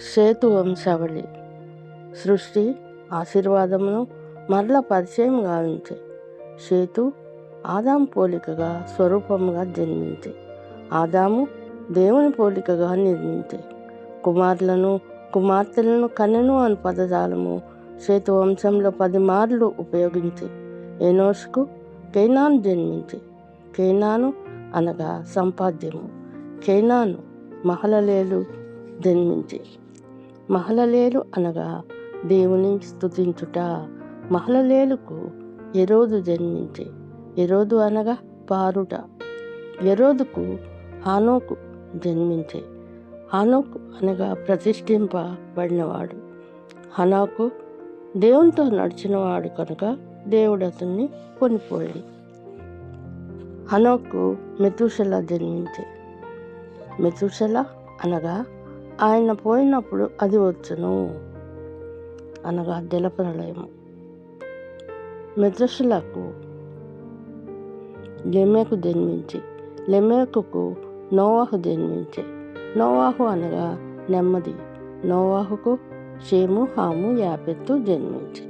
సేతు వంశావళి సృష్టి ఆశీర్వాదమును మరల పరిచయం గావించే. సేతు ఆదాము పోలికగా స్వరూపముగా జన్మించే. ఆదాము దేవుని పోలికగా నిర్మించే. కుమారులను కుమార్తెలను కనెను అను పదజాలము సేతు వంశంలో 10 మార్లు ఉపయోగించి ఎనోషుకు కేనాను జన్మించి. కేనాను అనగా సంపాద్యము. కేనాను మహలలేలు జన్మించి. మహలలేలు అనగా దేవుని స్తుతించుట. మహలలేలుకు ఎరోదు జన్మించి. ఎరోదు అనగా పారుట. ఎరోదుకు హానోకు జన్మించే. హానోకు అనగా ప్రతిష్ఠింపబడినవాడు. హనాకు దేవునితో నడిచినవాడు కనుక దేవుడు అతన్ని కొనిపోయాడు. హనోకు మెతూషెల జన్మించే. మెతూషెల అనగా ఆయన పోయినప్పుడు అది వచ్చును అనగా జలప్రళయము. మెతూషెలకు లెమెకు జన్మించి. లెమెకుకు నోవాహు జన్మించే. నోవాహు అనగా నెమ్మది. నోవాహుకు షేము హాము యాపెత్తు జన్మించి.